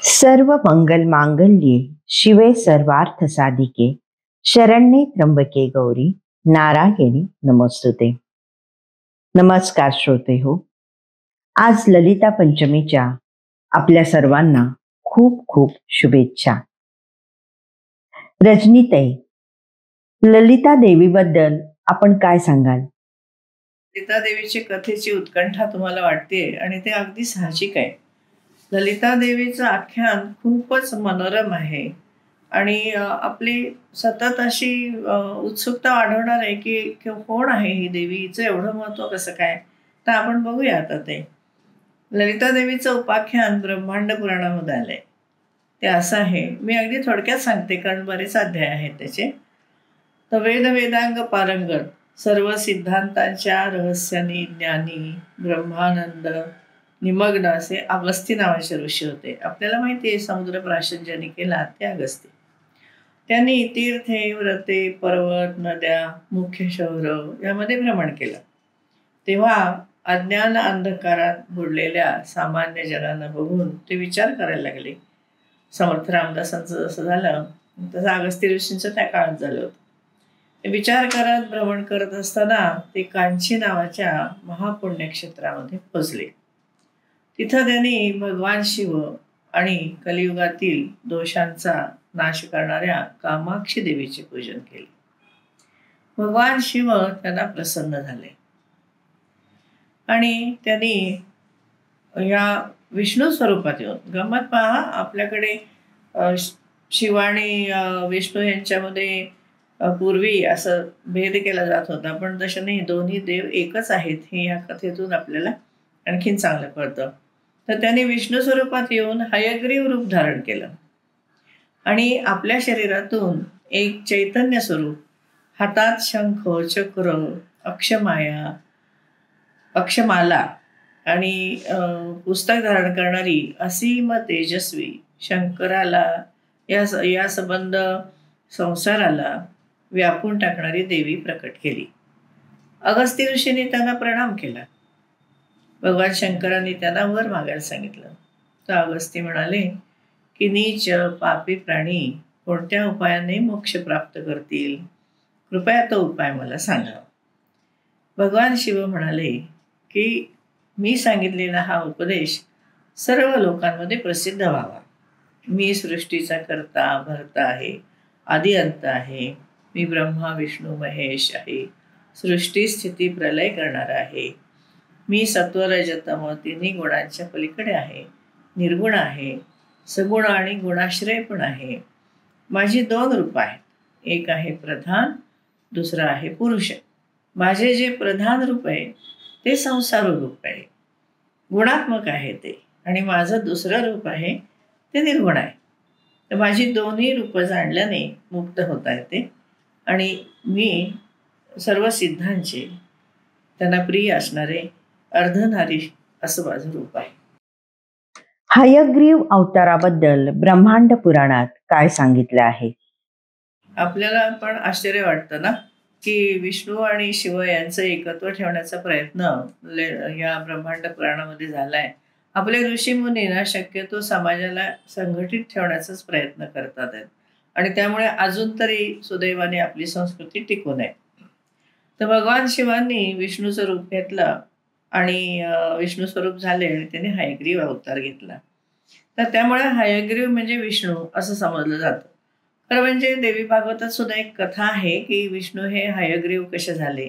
सर्व मंगल मांगल्ये शिवे सर्वार्थ साधिके शरण्ये त्र्यंबके गौरी नारायणी नमोस्तुते। नमस्कार श्रोते हो, आज ललिता पंचमीच्या आपल्या सर्वांना खूप खूप शुभेच्छा। रजनीताई, ललिता देवीबद्दल आपण काय सांगाल? ललिता देवीची कथेची उत्कंठा तुम्हाला वाटते आणि ते अगदी साहजिक आहे। ललिता देवीचं आख्यान खूपच मनोरम आहे आणि आपली सतत अशी उत्सुकता वाढवणार आहे की कोण आहे ही देवी, हिचं एवढं महत्त्व कसं काय, तर आपण बघूया आता ते। ललिता देवीचं उपाख्यान ब्रह्मांड पुराणामध्ये आलंय। ते असं आहे, मी अगदी थोडक्यात सांगते कारण बरेच अध्याय आहेत त्याचे। तर वेद वेदांग पारंगत, सर्व सिद्धांतांच्या रहस्यानी ज्ञानी, ब्रह्मानंद निमग्न असे अगस्ती नावाचे ऋषी होते। आपल्याला माहिती आहे समुद्रप्राशन ज्यांनी केला ते अगस्ती। त्यांनी तीर्थे, व्रते, पर्वत, नद्या, मुख्य शहर यामध्ये भ्रमण केलं। तेव्हा अज्ञान अंधकारात बुडलेल्या सामान्य जनांना बघून ते विचार करायला लागले। समर्थ रामदासांचं जसं झालं तसं अगस्ती ऋषींचं त्या काळात झालं होतं। ते विचार करत भ्रमण करत असताना ते कांची नावाच्या महापुण्यक्षेत्रामध्ये पोचले। तिथं त्यांनी भगवान शिव आणि कलियुगातील दोषांचा नाश करणाऱ्या कामाक्षी देवीचे पूजन केले। भगवान शिव त्यांना प्रसन्न झाले आणि त्यांनी या विष्णू स्वरूपात येऊन, गंमत पहा, आपल्याकडे शिव आणि विष्णू यांच्यामध्ये पूर्वी असं भेद केला जात होता, पण तसं नाही, दोन्ही देव एकच आहेत हे या कथेतून आपल्याला आणखीन चांगलं कळतं। तर त्यांनी विष्णू स्वरूपात येऊन हयग्रीव रूप धारण केलं आणि आपल्या शरीरातून एक चैतन्य स्वरूप, हातात शंख, चक्र, अक्षमाला आणि पुस्तक धारण करणारी असीम तेजस्वी शंकराला या संबंध संसाराला व्यापून टाकणारी देवी प्रकट केली। अगस्ती ऋषींनी त्यांना प्रणाम केला। भगवान शंकरांनी त्यांना वर मागायला सांगितलं। तर अगस्ती म्हणाले की नीच पापी प्राणी कोणत्या उपायाने मोक्ष प्राप्त करतील, कृपया तो उपाय मला सांगा। भगवान शिव म्हणाले की मी सांगितलेला हा उपदेश सर्व लोकांमध्ये प्रसिद्ध व्हावा। मी सृष्टीचा करता भरता आहे, आदि अंत आहे। मी ब्रह्मा विष्णू महेश आहे, सृष्टी स्थिती प्रलय करणारा आहे। मी सत्व रज तम तिन्ही गुणांच्या पलीकडे आहे, निर्गुण आहे, सगुण आणि गुणाश्रय पण आहे। माझी दोन रूप आहेत, एक आहे प्रधान, दुसरं आहे पुरुष। माझे जे प्रधान रूप आहे ते संसार रूप आहे, गुणात्मक आहे ते, आणि माझं दुसरं रूप आहे ते निर्गुण आहे। तर माझी दोन्ही रूपं जाणल्याने मुक्त होता येते आणि मी सर्व सिद्धांचे त्यांना प्रिय असणारे अर्धनारी असं माझं रूप आहे। हयग्रीव अवताराबद्दल ब्रह्मांड पुराणात काय सांगितलं आहे? आपल्याला पण आश्चर्य वाटतं ना की विष्णू आणि शिव यांचं एकत्व ठेवण्याचा प्रयत्न या ब्रह्मांड पुराणामध्ये झालाय। आपले ऋषीमुनी शक्यतो समाजाला संघटित ठेवण्याचाच प्रयत्न करतात आहेत आणि त्यामुळे अजून तरी सुदैवाने आपली संस्कृती टिकून आहे। तर भगवान शिवांनी विष्णू स्वरूप घेतलं आणि विष्णू स्वरूप झाले आणि त्यांनी हयग्रीव अवतार घेतला। तर त्यामुळे हयग्रीव म्हणजे विष्णू असं समजलं जातं। खरं म्हणजे देवी भागवतात सुद्धा एक कथा आहे की विष्णू हे हयग्रीव कसे झाले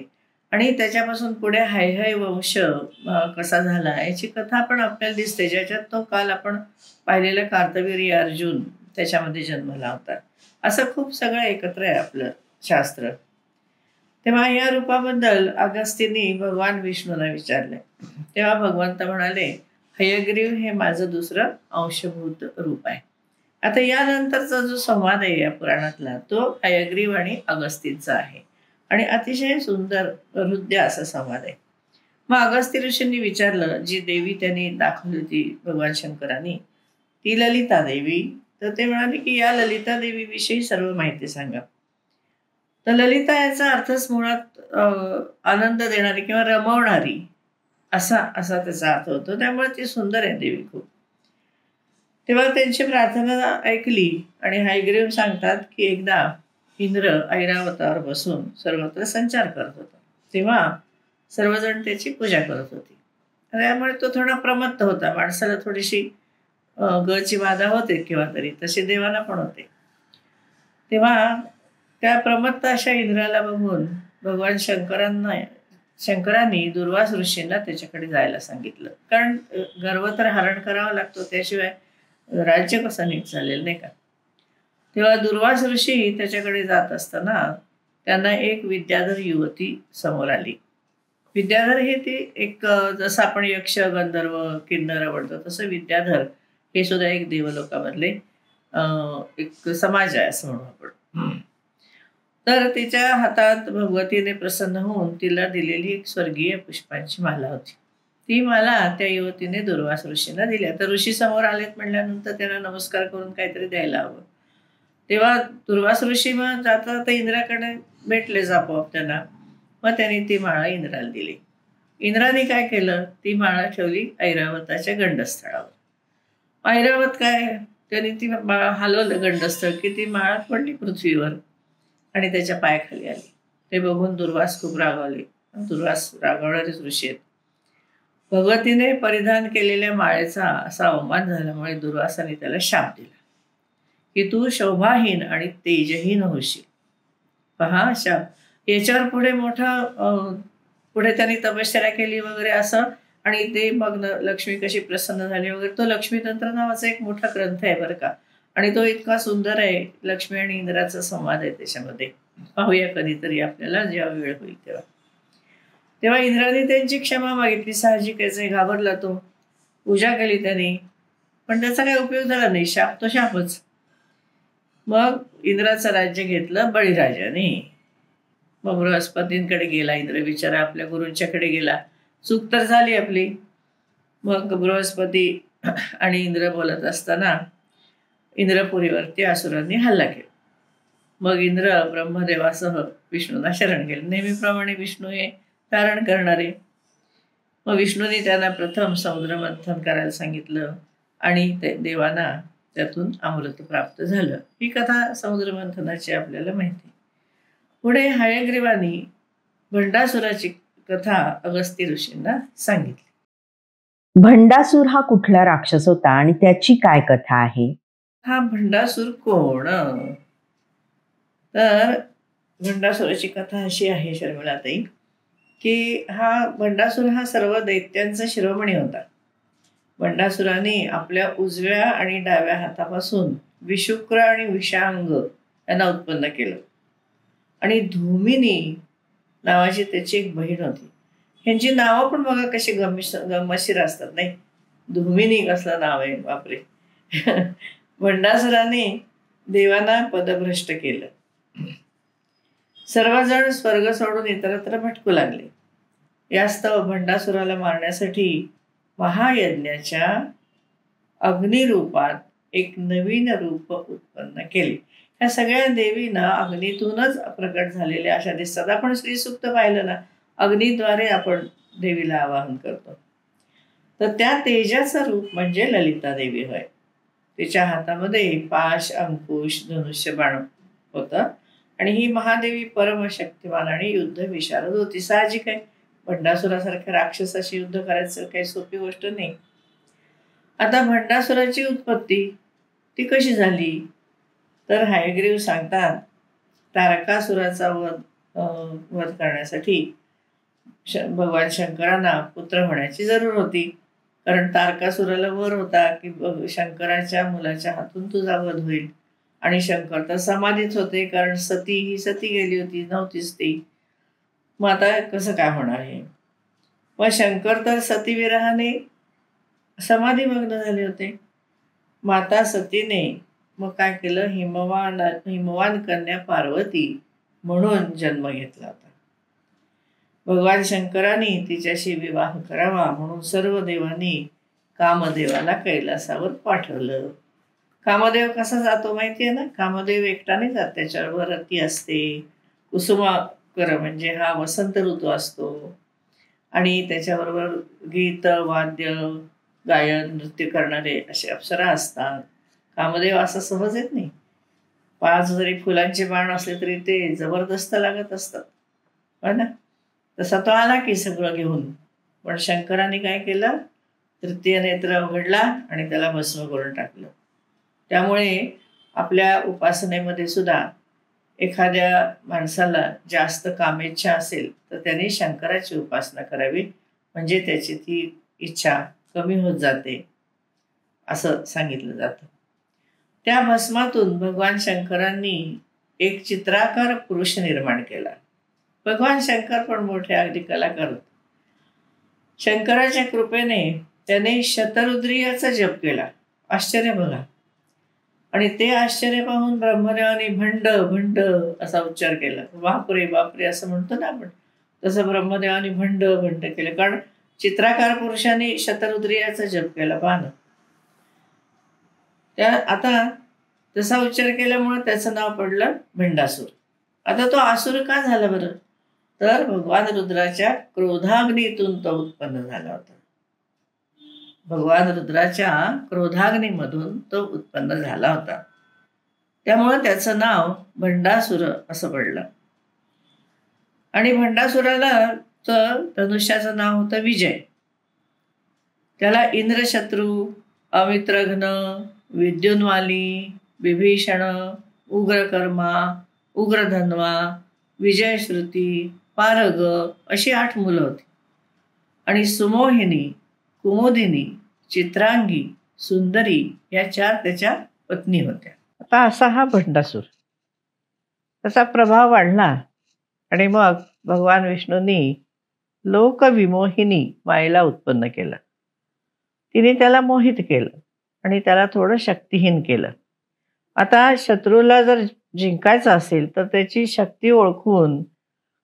आणि त्याच्यापासून पुढे हयहय वंश कसा झाला याची कथा पण आपल्याला दिसते, ज्याच्यात तो काल आपण पाहिलेलं कार्तवीर्य अर्जुन त्याच्यामध्ये जन्मला होता। असं खूप सगळं एकत्र आहे आपलं शास्त्र। तेव्हा या रूपाबद्दल अगस्तींनी भगवान विष्णूला विचारले। तेव्हा भगवंत म्हणाले हयग्रीव हे माझं दुसरं अंशभूत रूप आहे। आता यानंतरचा जो संवाद आहे या पुराणातला तो हयग्रीव आणि अगस्तींचा आहे आणि अतिशय सुंदर हृदय असा संवाद आहे। मग अगस्ती ऋषींनी विचारलं, जी देवी त्यांनी दाखवली होती भगवान शंकरांनी ती ललिता देवी, तर ते म्हणाले की या ललिता देवी विषयी सर्व माहिती सांगा। तर ललिता याचा अर्थच मुळात आनंद देणारी किंवा रमवणारी असा त्याचा अर्थ होतो, त्यामुळे ती सुंदर आहे देवी खूप। तेव्हा त्यांची प्रार्थना ऐकली आणि हयग्रीव सांगतात की एकदा इंद्र ऐरावतावर बसून सर्वत्र संचार करत होता. तेव्हा सर्वजण त्याची पूजा करत होती. त्यामुळे तो थोडा प्रमत्त होता. माणसाला थोडीशी गळची बाधा होते केव्हा तरी, तसे देवाला पण होते. तेव्हा त्या प्रमत्त अशा इंद्राला बघून भगवान शंकरांनी दुर्वास ऋषींना त्याच्याकडे जायला सांगितलं. कारण गर्व तर हरण करावा लागतो, त्याशिवाय राज्य कसं नीट चालेल, नाही का. तेव्हा दुर्वास ऋषी त्याच्याकडे जात असताना त्यांना एक विद्याधर युवती समोर आली. विद्याधर हे ते एक जसं आपण यक्ष, गंधर्व, किन्नर म्हणतो तसं विद्याधर हे सुद्धा एक देवलोकामधले एक समाज आहे असं म्हणू आपण. तर तिच्या हातात भगवतीने प्रसन्न होऊन तिला दिलेली एक स्वर्गीय पुष्पांची माला होती. ती माला त्या युवतीने दुर्वास ऋषींना दिली. आता ऋषी समोर आलेत म्हणल्यानंतर त्यांना नमस्कार करून काहीतरी द्यायला हवं. तेव्हा दुर्वास ऋषी मग जाता तर इंद्राकडे भेटलेच आपोआप त्यांना. मग त्यांनी ती माळा इंद्राला दिली. इंद्राने काय केलं, ती माळा ठेवली ऐरावताच्या गंडस्थळावर. ऐरावत काय, त्यांनी ती माळा हलवलं गंडस्थळ की ती माळा पडली पृथ्वीवर आणि त्याच्या पायाखाली आली. ते बघून दुर्वास खूप रागावले. दुर्वास रागावणारेच ऋषी आहेत. भगवतीने परिधान केलेल्या माळेचा असा अवमान झाल्यामुळे दुर्वासाने त्याला शाप दिला की तू शोभाहीन आणि तेजहीन होशील. पहा शाप. याच्यावर पुढे पुढे त्यांनी तपश्चर्या केली वगैरे असं, आणि ते मग लक्ष्मी कशी प्रसन्न झाली वगैरे. तो लक्ष्मीतंत्र नावाचा एक मोठा ग्रंथ आहे बरं का, आणि तो इतका सुंदर आहे. लक्ष्मी आणि इंद्राचा संवाद आहे त्याच्यामध्ये. पाहूया कधीतरी आपल्याला जेव्हा वेळ होईल तेव्हा. तेव्हा इंद्राने त्यांची क्षमा मागितली. साहजिकच घाबरला तो. पूजा केली त्यांनी, पण त्याचा काही उपयोग झाला नाही. शाप तो शापच. मग इंद्राचं राज्य घेतलं बळीराजाने. मग बृहस्पतींकडे गेला इंद्र, बिचारा आपल्या गुरूंच्याकडे गेला. चूक तर झाली आपली. मग बृहस्पती आणि इंद्र बोलत असताना इंद्रपुरीवरती असुरांनी हल्ला केला. मग इंद्र ब्रह्मदेवासह विष्णूंना शरण गेले. नेहमीप्रमाणे विष्णू हे तारण करणारे. मग विष्णूने त्यांना प्रथम समुद्र मंथन करायला सांगितलं आणि ते देवांना त्यातून अमृत प्राप्त झालं. ही कथा समुद्र मंथनाची आपल्याला माहिती. पुढे हयग्रीवानी भंडासुराची कथा अगस्ती ऋषींना सांगितली. भंडासूर हा कुठला राक्षस होता आणि त्याची काय कथा आहे? हा भंडासूर कोण? तर भंडासुराची कथा अशी आहे शर्मिलाताई, की भंडासूर हा सर्व दैत्यांचा शिरोमणी होता. भंडासुराने आपल्या उजव्या आणि डाव्या हातापासून विशुक्र आणि विषांग यांना उत्पन्न केलं. आणि धूमिनी नावाची त्याची एक बहीण होती. ह्यांची नावं पण बघा कशी गमशीर असतात, नाही. धूमिनी कसलं नाव आहे, बापरे. भंडासुराने देवांना पदभ्रष्ट केलं. सर्वजण स्वर्ग सोडून इतरत्र भटकू लागले. यास्तव भंडासुराला मारण्यासाठी महायज्ञाच्या अग्निरूपात एक नवीन रूप उत्पन्न केले. ह्या सगळ्या देवींना अग्नीतूनच प्रकट झालेल्या अशा दिसतात. आपण श्रीसूक्त पाहिलं ना, अग्नीद्वारे आपण देवीला आवाहन करतो. तर त्या तेजाचं रूप म्हणजे ललिता देवी होय. तिच्या हातामध्ये पाश, अंकुश, धनुष्य बाण होतं आणि ही महादेवी परमशक्तिमान आणि युद्ध विशारद होती. साहजिक आहे, भंडासुरासारख्या राक्षसाशी युद्ध करायचं काही सोपी गोष्ट नाही. आता भंडासुराची उत्पत्ती ती कशी झाली, तर हयग्रीव सांगतात तारकासुराचा वध करण्यासाठी भगवान शंकरांना पुत्र होण्याची जरूर होती. कारण तारकासुराला वर होता की शंकराच्या मुलाच्या हातून तुझा वध होईल. आणि शंकर तर समाधीच होते, कारण सती गेली होती, नव्हतीच ती. मग आता कसं काय होणार आहे. मग शंकर तर सतीविरहाने समाधीमग्न झाले होते. माता सतीने मग काय केलं, हिमवान कन्या पार्वती म्हणून जन्म घेतला होता. भगवान शंकरांनी तिच्याशी विवाह करावा म्हणून सर्व देवांनी कामदेवाला कैलासावर पाठवलं. कामदेव कसा जातो माहिती आहे ना. कामदेव एकटाने जात, त्याच्यावर रती असते. कुसुमाकर म्हणजे हा वसंत ऋतू असतो आणि त्याच्याबरोबर गीत, वाद्य, गायन नृत्य करणारे असे अप्सरा असतात. कामदेव असं सहज येत नाही. 5 जरी फुलांचे बाण असले तरी ते जबरदस्त लागत असतात, हो ना. तसा तो आला की सगळं घेऊन. पण शंकराने काय केलं, तृतीय नेत्र उघडला आणि त्याला भस्म करून टाकलं. त्यामुळे आपल्या उपासनेमध्ये सुद्धा एखाद्या माणसाला जास्त कामेच्छा असेल तर त्याने शंकराची उपासना करावी, म्हणजे त्याची ती इच्छा कमी होत जाते असं सांगितलं जातं. त्या भस्मातून भगवान शंकरांनी एक चित्राकार पुरुष निर्माण केला. भगवान शंकर पण मोठे अगदी कलाकार होते. शंकराच्या कृपेने त्याने शतरुद्रियाचा जप केला. आश्चर्य बघा. आणि ते आश्चर्य पाहून ब्रह्मदेवाने भंड भंड असा उच्चार केला. बापरे बापरे असं म्हणतो ना आपण, तसं ब्रह्मदेवाने भंड भंड केलं. कारण चित्राकार पुरुषाने शतरुद्रियाचा जप केला. पहा ना. त्या आता तसा उच्चार केल्यामुळे त्याचं नाव पडलं भंडासूर. आता तो आसूर का झाला बरं, तर भगवान रुद्राच्या क्रोधाग्नीतून तो उत्पन्न झाला होता. भगवान रुद्राच्या क्रोधाग्नीमधून तो उत्पन्न झाला होता. त्यामुळं त्याचं नाव भंडासुर असं पडलं. आणि भंडासुराला धनुष्याचं नाव होतं विजय. त्याला इंद्रशत्रू, अमित्रघ्न, विद्युन्वाली, विभीषण, उग्रकर्मा, उग्रधन्वा, विजयश्रुती, पारग अशी 8 मुलं होती. आणि सुमोहिनी, कुमुदिनी, चित्रांगी, सुंदरी या 4 त्याच्या पत्नी होत्या. आता असा हा भंडासूर. त्याचा प्रभाव वाढला आणि मग भगवान विष्णूंनी लोकविमोहिनी मायेला उत्पन्न केलं. तिने त्याला मोहित केलं आणि त्याला थोडं शक्तिहीन केलं. आता शत्रूला जर जिंकायचं असेल तर त्याची शक्ती ओळखून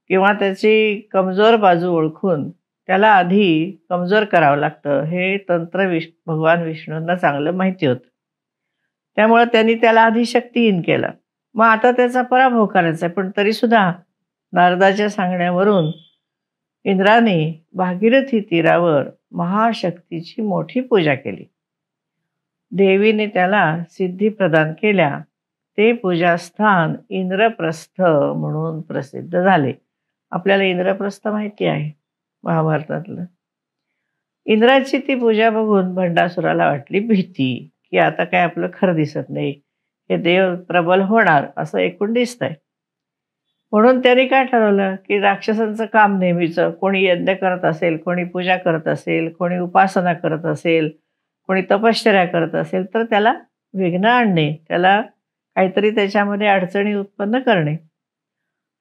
किंवा त्याची कमजोर बाजू ओळखून त्याला आधी कमजोर करावं लागतं. हे तंत्र भगवान विष्णूंना चांगलं माहिती होतं. त्यामुळे त्यांनी त्याला आधी शक्तिहीन केलं. मग आता त्याचा पराभव करायचा आहे. पण तरीसुद्धा नारदाच्या सांगण्यावरून इंद्राने भागीरथी तीरावर महाशक्तीची मोठी पूजा केली. देवीने त्याला सिद्धी प्रदान केल्या. ते पूजास्थान इंद्रप्रस्थ म्हणून प्रसिद्ध झाले. आपल्याला इंद्रप्रस्थ माहिती आहे महाभारतातलं. इंद्राची ती पूजा बघून भंडासुराला वाटली भीती, की आता काय आपलं खरं दिसत नाही, हे देव प्रबल होणार असं एकूण दिसतंय. म्हणून त्यांनी काय ठरवलं, की राक्षसांचं काम नेहमीचं, कोणी यज्ञ करत असेल, कोणी पूजा करत असेल, कोणी उपासना करत असेल, कोणी तपश्चर्या करत असेल तर त्याला विघ्न आणणे, त्याला काहीतरी त्याच्यामध्ये अडचणी उत्पन्न करणे.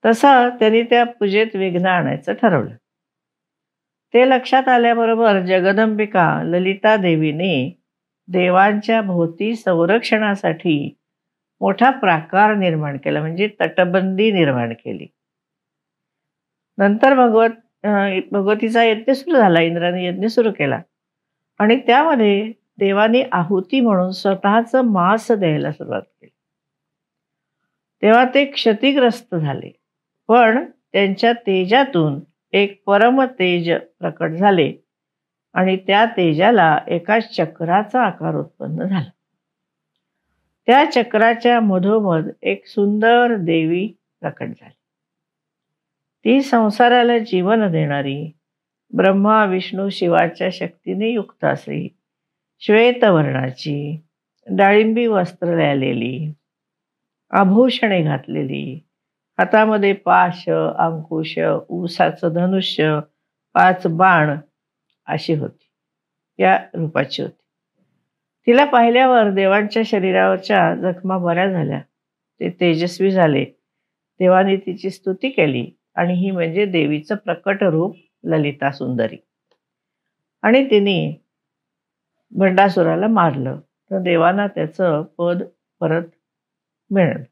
तसं त्यांनी त्या पूजेत विघ्न आणायचं ठरवलं. ते लक्षात आल्याबरोबर जगदंबिका ललिता देवीने देवांच्या भोवती संरक्षणासाठी मोठा प्राकार निर्माण केला, म्हणजे तटबंदी निर्माण केली. नंतर भगवतीचा यज्ञ सुरू झाला. इंद्राने यज्ञ सुरू केला आणि त्यामध्ये देवानी आहुती म्हणून स्वतःचं मांस द्यायला सुरुवात केली. तेव्हा ते क्षतिग्रस्त झाले. पण त्यांच्या तेजातून एक परम तेज प्रकट झाले आणि त्या तेजाला एका चक्राचा आकार उत्पन्न झाला. त्या चक्राच्या मधोमध एक सुंदर देवी प्रकट झाली. ती संसाराला जीवन देणारी, ब्रह्मा विष्णू शिवाच्या शक्तीने युक्त असे, श्वेतवर्णाची, डाळिंबी वस्त्र लावलेली, आभूषणे घातलेली, हातामध्ये पाश, अंकुश, ऊसाचं धनुष्य, 5 बाण अशी होती. या रूपाची होती. तिला पाहिल्यावर देवांच्या शरीरावरच्या जखमा बऱ्या झाल्या. ते तेजस्वी झाले. देवाने तिची स्तुती केली आणि ही म्हणजे देवीचं प्रकट रूप ललिता सुंदरी. आणि तिने भंडासुराला मारलं तर देवांना त्याचं पद परत मिळालं.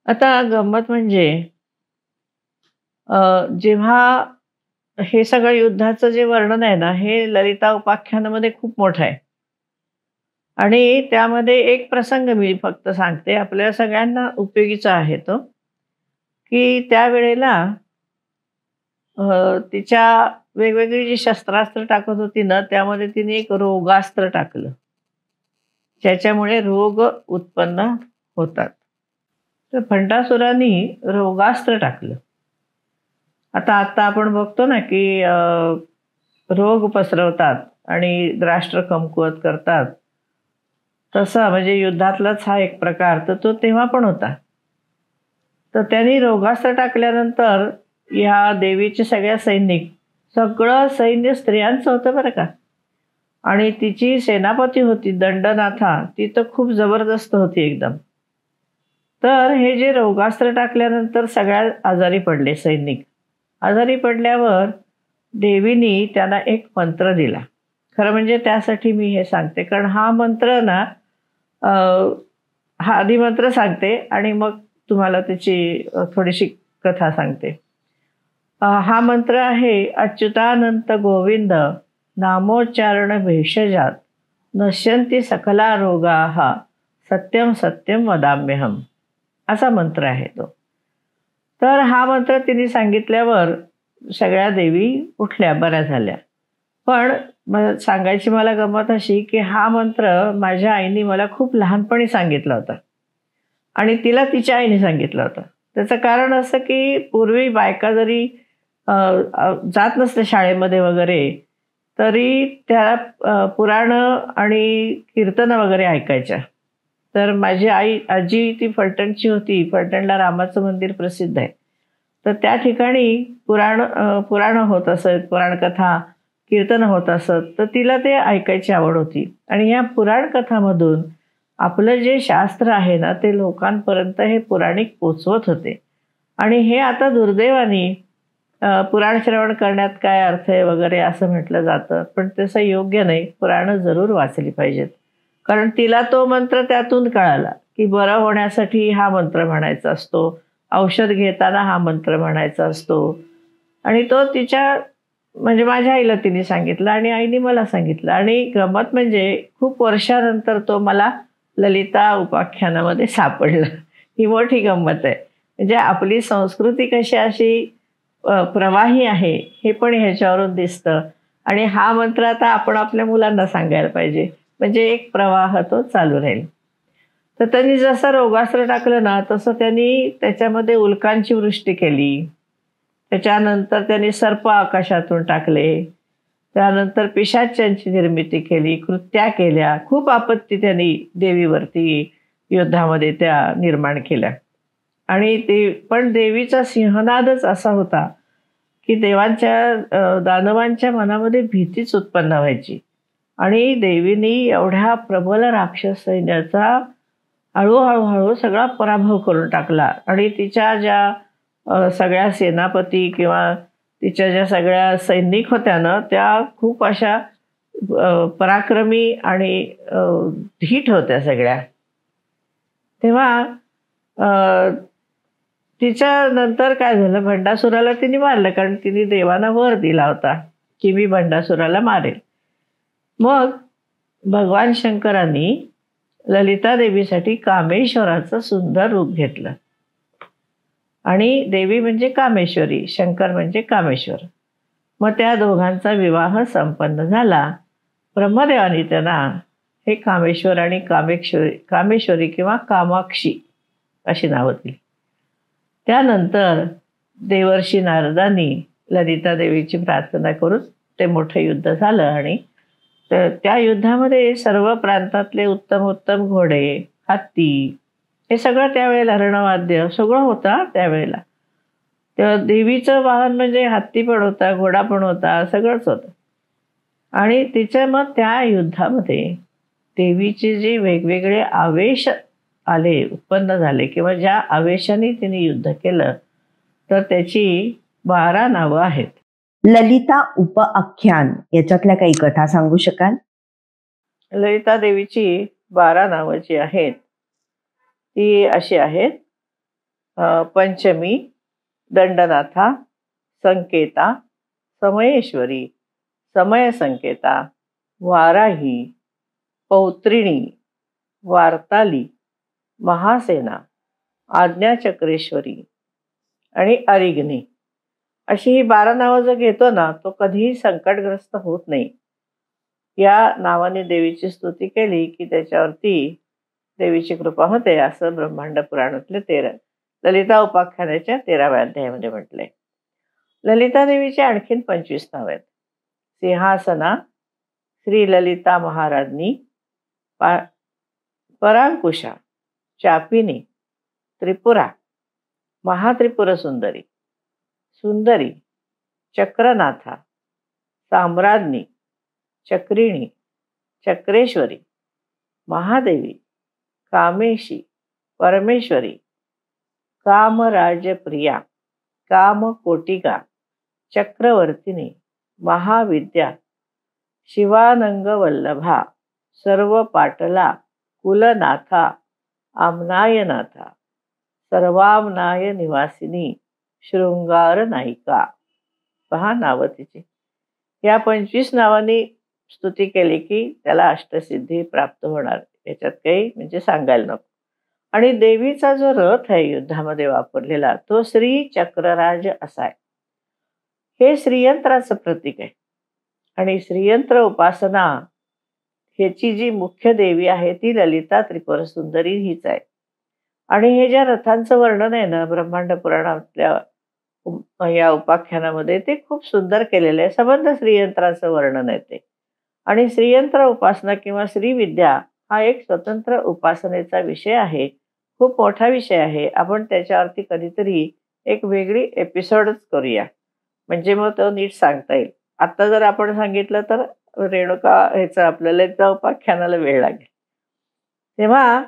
आता गंमत म्हणजे जेव्हा हे सगळं युद्धाचं जे वर्णन आहे ना, हे ललिता उपाख्यानामध्ये खूप मोठं आहे. आणि त्यामध्ये एक प्रसंग मी फक्त सांगते, आपल्या सगळ्यांना उपयोगीचा आहे तो, की त्यावेळेला तिच्या वेगवेगळी जी शस्त्रास्त्र टाकत होती ना, त्यामध्ये तिने एक रोगास्त्र टाकलं, ज्याच्यामुळे रोग उत्पन्न होतात. तर भंडासुराने रोगास्त्र टाकलं. आता आता आपण बघतो ना की रोग पसरवतात आणि राष्ट्र कमकुवत करतात, तसा म्हणजे युद्धातलाच हा एक प्रकार, तर तो तेव्हा पण होता. तर त्यांनी रोगास्त्र टाकल्यानंतर ह्या देवीचे सगळ्या सगळं सैन्य स्त्रियांचं होतं बरं का. आणि तिची सेनापती होती दंडनाथा, ती तर खूप जबरदस्त होती एकदम. तर हे जे रोगास्त्र टाकल्यानंतर सगळ्या आजारी पडले सैनिक. आजारी पडल्यावर देवीनी त्यांना एक मंत्र दिला. खरं म्हणजे त्यासाठी मी हे सांगते, कारण हा मंत्र ना, हा आधी मंत्र सांगते आणि मग तुम्हाला त्याची थोडीशी कथा सांगते. हा मंत्र आहे, अच्युतानंत गोविंद नामोच्चारण भेषजात नश्यन्ति सकला रोगाः सत्यम सत्यम वदाम्यहम, असा मंत्र आहे तो. तर हा मंत्र तिने सांगितल्यावर सगळ्या देवी उठल्या, बऱ्या झाल्या. पण सांगायची मला गंमत अशी की हा मंत्र माझ्या आईने मला खूप लहानपणी सांगितला होता आणि तिला तिच्या आईने सांगितला होता. त्याचं कारण असं की पूर्वी बायका जरी जात नसते शाळेमध्ये वगैरे, तरी त्या पुराणं आणि कीर्तनं वगैरे ऐकायच्या. तर माझी आजी ती फलटणची होती. फलटणला रामाचं मंदिर प्रसिद्ध आहे. तर त्या ठिकाणी पुराणं होत असत, पुराणकथा कीर्तन होत असत. तर तिला ते ऐकायची आवड होती आणि या पुराणकथामधून आपलं जे शास्त्र आहे ना, ते लोकांपर्यंत हे पुराणिक पोचवत होते. आणि हे आता दुर्दैवाने पुराण श्रवण करण्यात काय अर्थ आहे वगैरे असं म्हटलं जातं, पण तसं योग्य नाही. पुराणं जरूर वाचली पाहिजेत, कारण तिला तो मंत्र त्यातून कळाला की बरं होण्यासाठी हा मंत्र म्हणायचा असतो, औषध घेताना हा मंत्र म्हणायचा असतो. आणि तो तिच्या म्हणजे माझ्या आईला तिने सांगितलं आणि आईने मला सांगितलं. आणि गंमत म्हणजे खूप वर्षानंतर तो मला ललिता उपाख्यानामध्ये सापडला. ही मोठी गंमत आहे. म्हणजे आपली संस्कृती कशी अशी प्रवाही आहे हे पण ह्याच्यावरून दिसतं. आणि हा मंत्र आता आपण आपल्या मुलांना सांगायला पाहिजे, म्हणजे एक प्रवाह तो चालू राहील. तर त्यांनी जसं रोगास्त्र टाकलं ना, तसं त्यांनी त्याच्यामध्ये उल्कांची वृष्टी केली. त्याच्यानंतर त्यांनी सर्प आकाशातून टाकले. त्यानंतर पिशाच्यांची निर्मिती केली, कृत्या केल्या. खूप आपत्ती त्यांनी देवीवरती युद्धामध्ये त्या निर्माण केल्या. आणि ते पण देवीचा सिंहनादच असा होता की दानवांच्या मनामध्ये भीतीच उत्पन्न व्हायची. आणि देवीने एवढ्या प्रबल राक्षस सैन्याचा हळूहळू सगळा पराभव करून टाकला. आणि तिच्या ज्या सगळ्या सेनापती किंवा तिच्या ज्या सगळ्या सैनिक होत्या ना, त्या खूप अशा पराक्रमी आणि धीट होत्या सगळ्या. तेव्हा तिच्यानंतर काय झालं, भंडासुराला तिने मारलं, कारण तिने देवांना वर दिला होता की मी भंडासुराला मारेल. मग भगवान शंकरांनी ललिता देवीसाठी कामेश्वराचं सुंदर रूप घेतलं. आणि देवी म्हणजे कामेश्वरी, शंकर म्हणजे कामेश्वर. मग त्या दोघांचा विवाह संपन्न झाला. ब्रह्मदेवानी त्यांना हे कामेश्वर आणि कामेश्वरी किंवा कामाक्षी अशी नावं दिली. त्यानंतर देवर्षी नारदांनी ललिता देवीची प्रार्थना करून ते मोठं युद्ध झालं. आणि त्या युद्धामध्ये सर्व प्रांतातले उत्तम उत्तम घोडे, हत्ती, हे सगळं त्यावेळेला रणवाद्य सगळं होतं त्यावेळेला. तेव्हा देवीचं वाहन म्हणजे हत्ती पण होता, घोडा पण होता, सगळंच होतं. आणि तिच्या मग त्या युद्धामध्ये देवीचे जे वेगवेगळे आवेश आले, उत्पन्न झाले, किंवा ज्या आवेशाने तिने युद्ध केलं, तर त्याची 12 नावं आहेत. ललिता उपआख्यान याच्यातल्या काही कथा सांगू शकाल? ललिता देवीची 12 नावं जी आहेत ती अशी आहेत. पंचमी, दंडनाथा, संकेता, समयेश्वरी, समय संकेता, वाराही, पौत्रिणी, वार्ताली, महासेना, आज्ञाचक्रेश्वरी आणि अरिग्नी. अशी ही 12 नावं जो घेतो ना, तो कधीही संकटग्रस्त होत नाही. या नावाने देवीची स्तुती केली, की त्याच्यावरती देवीची कृपा होते, असं ब्रह्मांड पुराणातले ललिता उपाख्यानाच्या 13व्या अध्यायामध्ये म्हटलंय. ललिता देवीची आणखीन 25 नाव आहेत. सिंहासना, श्री ललिता महाराज्ञी, परांकुशा, चापिनी, त्रिपुरा, महात्रिपुर सुंदरी, सुंदरी, चक्रनाथा, साम्राज्ञी, चक्रिणी, चक्रेश्वरी, महादेवी, कामेशी, परमेश्वरी, कामराजप्रिया, कामकोटिका, चक्रवर्तिनी, महाविद्या, शिवानंगवल्लभा, सर्व पाटला, कुलनाथा, आमनायनाथा, सर्वामनाय निवासिनी, शृंगार नायिका. पहा नावं तिची. या 25 नावांनी स्तुती केली की त्याला अष्टसिद्धी प्राप्त होणार. याच्यात काही म्हणजे सांगायला नको. आणि देवीचा जो रथ आहे युद्धामध्ये वापरलेला, तो श्री चक्रराज असा आहे. हे श्रीयंत्राचं प्रतीक आहे. आणि श्रीयंत्र उपासना ह्याची जी मुख्य देवी आहे ती ललिता त्रिपुर सुंदरी हीच आहे. आणि हे ज्या रथांचं वर्णन आहे ना ब्रह्मांड पुराणातल्या या उपाख्यानामध्ये, ते खूप सुंदर केलेलं आहे. संबंध श्रीयंत्राचं वर्णन आहे ते. आणि श्रीयंत्र उपासना किंवा श्रीविद्या हा एक स्वतंत्र उपासनेचा विषय आहे. खूप मोठा विषय आहे. आपण त्याच्यावरती कधीतरी एक वेगळी एपिसोडच करूया, म्हणजे मग तो नीट सांगता येईल. आता जर आपण सांगितलं तर रेणुका ह्याचं आपल्याला त्या उपाख्यानाला वेळ लागेल. तेव्हा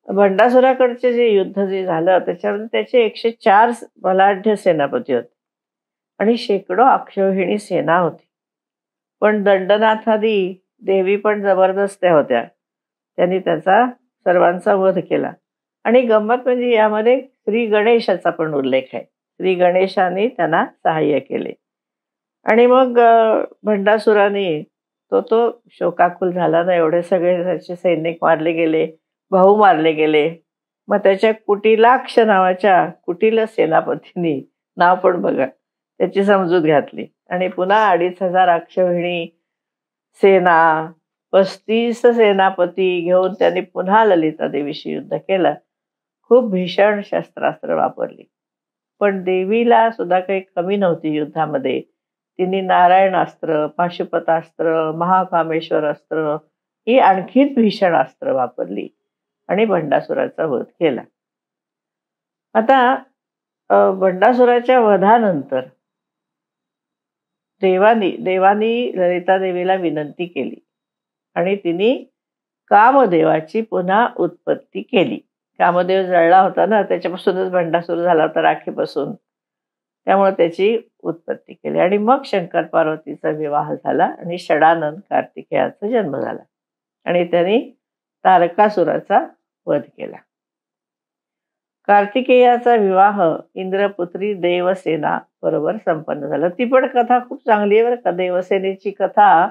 भंडासुराकडचे जे युद्ध जे झालं त्याच्यामध्ये त्याचे 104 बलाढ्य सेनापती होते आणि शेकडो अक्षौहिणी सेना होती. पण दंडनाथादी देवी पण जबरदस्त त्या होत्या. त्यांनी त्याचा सर्वांचा वध केला. आणि गंमत म्हणजे यामध्ये श्री गणेशाचा पण उल्लेख आहे. श्री गणेशाने त्यांना सहाय्य केले. आणि मग भंडासुराने तो शोकाकुल झाला ना, एवढे सगळे त्याचे सैनिक मारले गेले, भाऊ मारले गेले. मग त्याच्या कुटिलाक्ष नावाच्या कुटिल सेनापतींनी, नाव पण बघा, त्याची समजूत घातली आणि पुन्हा 2500 अक्षौहिणी सेना, 35 सेनापती घेऊन त्यांनी पुन्हा ललिता देवीशी युद्ध केलं. खूप भीषण शस्त्रास्त्र वापरली. पण देवीला सुद्धा काही कमी नव्हती युद्धामध्ये. तिने नारायणास्त्र, पाशुपतास्त्र, महाकामेश्वर अस्त्र ही आणखीन भीषण अस्त्र वापरली आणि भंडासुराचा वध केला. आता भंडासुराच्या वधानंतर देवानी ललिता देवीला विनंती केली आणि तिने कामदेवाची पुन्हा उत्पत्ती केली. कामदेव जळला होता ना, त्याच्यापासूनच भंडासूर झाला होता, राखीपासून. त्यामुळे त्याची उत्पत्ती केली आणि मग शंकर पार्वतीचा विवाह झाला आणि षडानन कार्तिकेयाचा जन्म झाला आणि त्यांनी तारकासुराचा वध केला. कार्तिकेयाचा विवाह इंद्रपुत्री देवसेना बरोबर संपन्न झाला. ती पण कथा खूप चांगली आहे बरं का. देवसेनेची कथा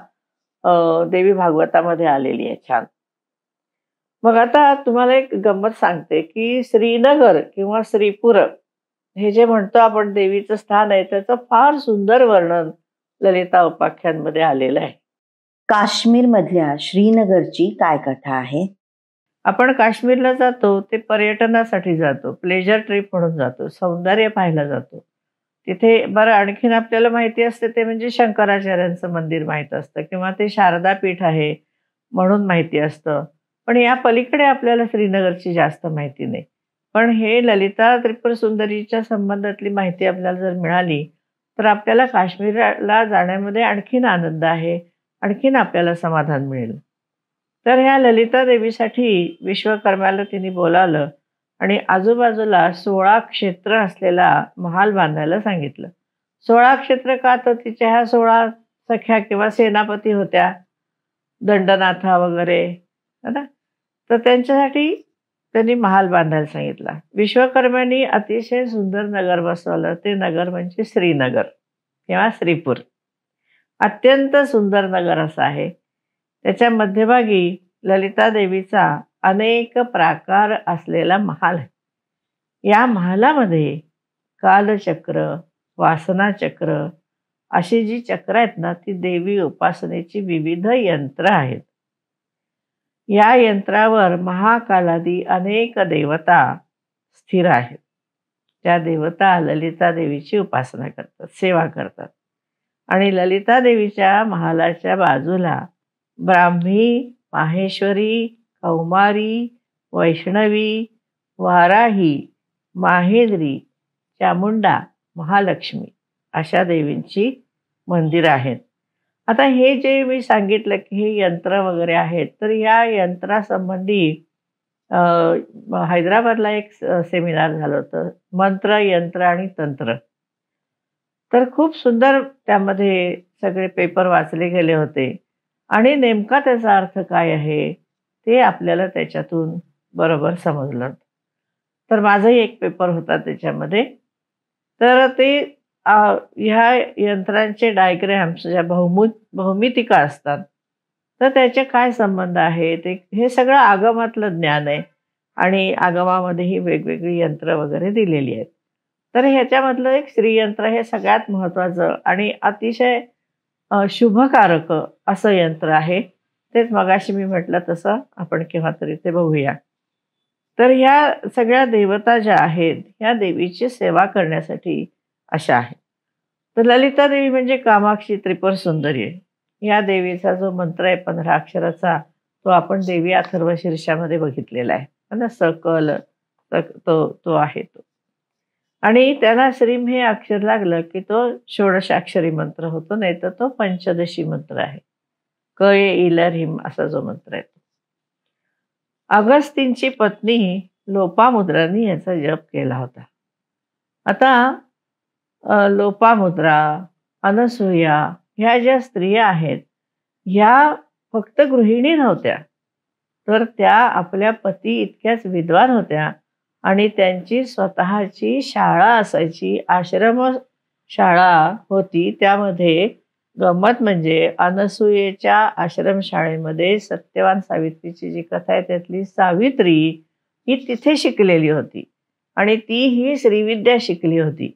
देवी भागवतामध्ये आलेली आहे, छान. मग आता तुम्हाला एक गंमत सांगते की श्रीनगर किंवा श्रीपुर हे जे म्हणतो आपण देवीचं स्थान आहे, त्याचं फार सुंदर वर्णन ललिता उपाख्यांमध्ये आलेलं आहे. काश्मीर मधल्या श्रीनगरची काय कथा आहे? आपण काश्मीरला जातो ते पर्यटनासाठी जातो, प्लेजर ट्रिप म्हणून जातो, सौंदर्य पाहायला जातो. तिथे बरं आणखीन आपल्याला माहिती असते ते म्हणजे शंकराचार्यांचं मंदिर माहीत असतं किंवा ते शारदा पीठ आहे म्हणून माहिती असतं. पण या पलीकडे आपल्याला श्रीनगरची जास्त माहिती नाही. पण हे ललिता त्रिपुर सुंदरीच्या संबंधातली माहिती आपल्याला जर मिळाली तर आपल्याला काश्मीरला जाण्यामध्ये आणखीन आनंद आहे, आणखीन आपल्याला समाधान मिळेल. तर ह्या ललिता देवीसाठी विश्वकर्म्याला तिने बोलावलं आणि आजूबाजूला 16 क्षेत्र असलेला महाल बांधायला सांगितलं. 16 क्षेत्र का? तर तिच्या ह्या 16 सख्या किंवा सेनापती होत्या, दंडनाथा वगैरे, है ना. तर त्यांच्यासाठी त्यांनी महाल बांधायला सांगितला. विश्वकर्म्यांनी अतिशय सुंदर नगर बसवलं. ते नगर म्हणजे श्रीनगर किंवा श्रीपूर. अत्यंत सुंदर नगर असं आहे. त्याच्या मध्यभागी ललिता देवीचा अनेक प्राकार असलेला महाल आहे. या महालामध्ये कालचक्र, वासना चक्र, अशी जी चक्र आहेत ना, ती देवी उपासनेची विविध यंत्र आहेत. या यंत्रावर महाकालादी अनेक देवता स्थिर आहेत. त्या देवता ललिता देवीची उपासना करतात, सेवा करतात. आणि ललिता देवीच्या महालाच्या बाजूला ब्राह्मी, माहेश्वरी, कौमारी, वैष्णवी, वाराही, माहेद्री, चामुंडा, महालक्ष्मी अशा देवींची मंदिरं आहेत. आता हे जे मी सांगितलं की हे यंत्र वगैरे आहेत, तर या यंत्रासंबंधी अ, हैदराबादला एक सेमिनार झालं होतं, मंत्र, यंत्र आणि तंत्र. तर खूप सुंदर त्यामध्ये सगळे पेपर वाचले गेले होते आणि नेमका त्याचा अर्थ काय आहे, ते आपल्याला त्याच्यातून बरोबर समजलं. तर माझाही एक पेपर होता त्याच्यामध्ये. तर ते ह्या यंत्रांचे डायग्रॅम्स ज्या भौमितिका असतात, तर त्याचे काय संबंध आहे, ते हे सगळं आगमातलं ज्ञान आहे आणि आगमामध्ये ही वेगवेगळी यंत्र वगैरे दिलेली आहेत. तर ह्याच्यामधलं एक श्रीयंत्र हे सगळ्यात महत्त्वाचं आणि अतिशय शुभकारक असं यंत्र आहे. तेच मगाशी मी म्हटलं तसं आपण केव्हा तरी ते बघूया. तर ह्या सगळ्या देवता ज्या आहेत, ह्या देवीची सेवा करण्यासाठी अशा आहेत. तर ललिता देवी म्हणजे कामाक्षी त्रिपुर सुंदरी आहे. या देवीचा जो मंत्र आहे 15 अक्षराचा, तो आपण देवी अथर्व शीर्षामध्ये बघितलेला आहे. है ना, सकल तो तो आहे तो. आणि त्याला श्रीम हे अक्षर लागलं की तो षोडशाक्षरी मंत्र होतो, नाही तर तो पंचदशी मंत्र आहे. क ए इलर हिम असा जो मंत्र आहे. अगस्तींची पत्नी लोपामुद्रांनी याचा जप केला होता. आता लोपामुद्रा, अनसूया ह्या ज्या स्त्रिया आहेत, ह्या फक्त गृहिणी नव्हत्या, तर त्या आपल्या पती इतक्याच विद्वान होत्या आणि त्यांची स्वतःची शाळा असायची, आश्रम शाळा होती. त्यामध्ये गंमत म्हणजे अनसूयेच्या आश्रमशाळेमध्ये सत्यवान सावित्रीची जी कथा आहे, त्यातली सावित्री ही तिथे शिकलेली होती आणि ती ही श्रीविद्या शिकली होती.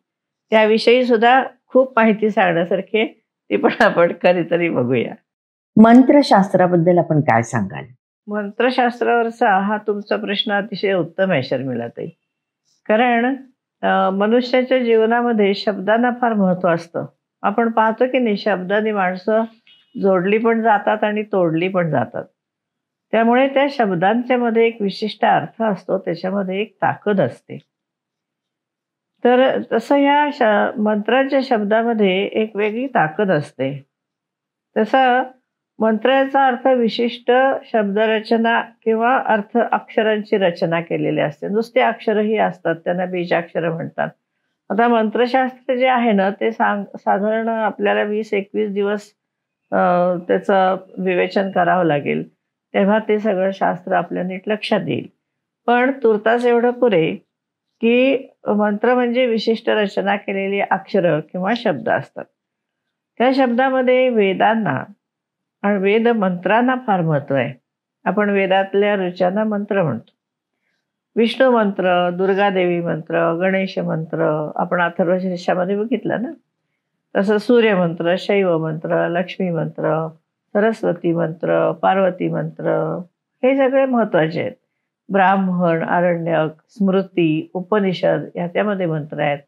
त्याविषयी सुद्धा खूप माहिती सांगण्यासारखी आहे, ती पण आपण कधीतरी बघूया. मंत्रशास्त्राबद्दल आपण काय सांगाल? मंत्रशास्त्रावरचा हा तुमचा प्रश्न अतिशय उत्तम आहे शर्मिलाताई. कारण मनुष्याच्या जीवनामध्ये शब्दांना फार महत्त्व असतं. आपण पाहतो की नाही, शब्दांनी माणसं जोडली पण जातात आणि तोडली पण जातात. त्यामुळे त्या शब्दांच्या मध्ये एक विशिष्ट अर्थ असतो, त्याच्यामध्ये एक ताकद असते. तर तसं ह्या मंत्राच्या शब्दामध्ये एक वेगळी ताकद असते. तसं मंत्राचा अर्थ विशिष्ट शब्दरचना किंवा अर्थ अक्षरांची रचना केलेली असते. नुसते अक्षरही असतात, त्यांना बीजाक्षर म्हणतात. आता मंत्रशास्त्र जे आहे ना, ते साधारण आपल्याला 20-21 दिवस त्याचं विवेचन करावं लागेल, तेव्हा ते सगळं शास्त्र आपल्या नीट लक्षात येईल. पण तुर्तास एवढं पुरे की मंत्र म्हणजे विशिष्ट रचना केलेली अक्षरं किंवा शब्द असतात. त्या शब्दामध्ये वेदांना आणि वेद मंत्रांना फार महत्त्व आहे. आपण वेदातल्या ऋचांना मंत्र म्हणतो. विष्णू मंत्र, दुर्गादेवी मंत्र, गणेश मंत्र आपण अथर्व शीर्षामध्ये बघितलं ना. तसं सूर्यमंत्र, शैव मंत्र, लक्ष्मी मंत्र, सरस्वती मंत्र, पार्वती मंत्र हे सगळे महत्त्वाचे आहेत. ब्राह्मण, आरण्यक, स्मृती, उपनिषद ह्याच्यामध्ये मंत्र आहेत.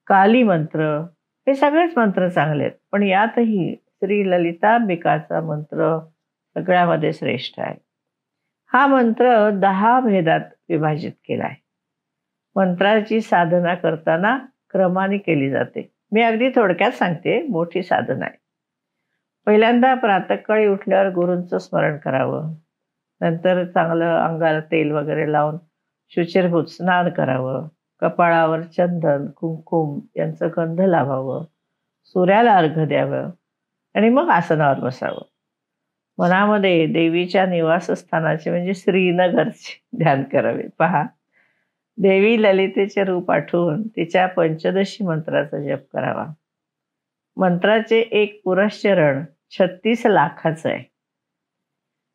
काली मंत्र, हे सगळेच मंत्र चांगले आहेत. पण यातही श्री ललितांबिकाचा मंत्र सगळ्यामध्ये श्रेष्ठ आहे. हा मंत्र 10 भेदात विभाजित केला आहे. मंत्राची साधना करताना क्रमाने केली जाते. मी अगदी थोडक्यात सांगते, मोठी साधना आहे. पहिल्यांदा प्रातःकाळी उठल्यावर गुरूंचं स्मरण करावं. नंतर चांगलं अंगाला तेल वगैरे लावून शुचिरभूत स्नान करावं. कपाळावर चंदन, कुंकुम यांचं गंध लावावं. सूर्याला अर्घ्य द्यावं आणि मग आसनावर बसावं. मनामध्ये देवीच्या निवासस्थानाचे म्हणजे श्रीनगरचे ध्यान करावे. पहा, देवी ललितेचे रूप आठवून तिच्या पंचदशी मंत्राचा जप करावा. मंत्राचे एक पुरश्चरण 36 लाखाचं आहे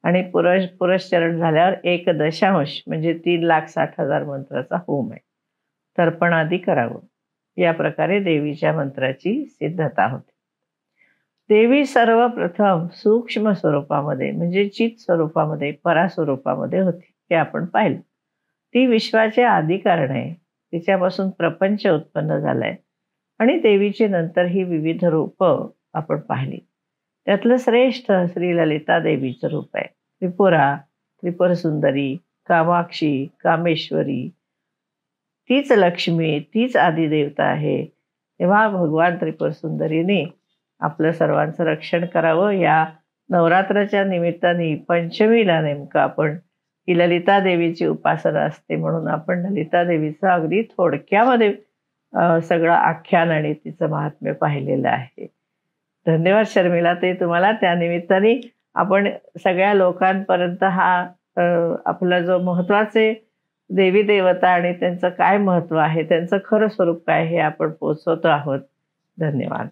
आणि पुरश्चरण झाल्यावर 1 दशांश म्हणजे 3,60,000 मंत्राचा होम आहे. तर्पण आधी करावं. या प्रकारे देवीच्या मंत्राची सिद्धता होते. देवी सर्वप्रथम सूक्ष्म स्वरूपामध्ये म्हणजे चित स्वरूपामध्ये परास्वरूपामध्ये होती, हे आपण पाहिलं. ती विश्वाचे आदी कारण आहे. तिच्यापासून प्रपंच उत्पन्न झालाय आणि देवीची नंतर ही विविध रूप आपण पाहिली. त्यातलं श्रेष्ठ श्री ललिता देवीचं रूप आहे. त्रिपुरा, त्रिपुर सुंदरी, कामाक्षी, कामेश्वरी, तीच लक्ष्मी, तीच आदिदेवता आहे. तेव्हा भगवान त्रिपुर सुंदरीने आपलं सर्वांचं रक्षण करावं. या नवरात्राच्या निमित्ताने पंचमीला नेमकं आपण ही ललिता देवीची उपासना असते, म्हणून आपण ललिता देवीचं अगदी थोडक्यामध्ये सगळं आख्यान आणि तिचं महात्म्य पाहिलेलं आहे. धन्यवाद शर्मिला. ते तुम्हाला त्या निमित्ताने आपण सगळ्या लोकांपर्यंत हा आपला जो महत्त्वाचे देवी देवता आणि त्यांचं काय महत्त्व आहे, त्यांचं खरं स्वरूप काय हे आपण पोचवतो आहोत. धन्यवाद.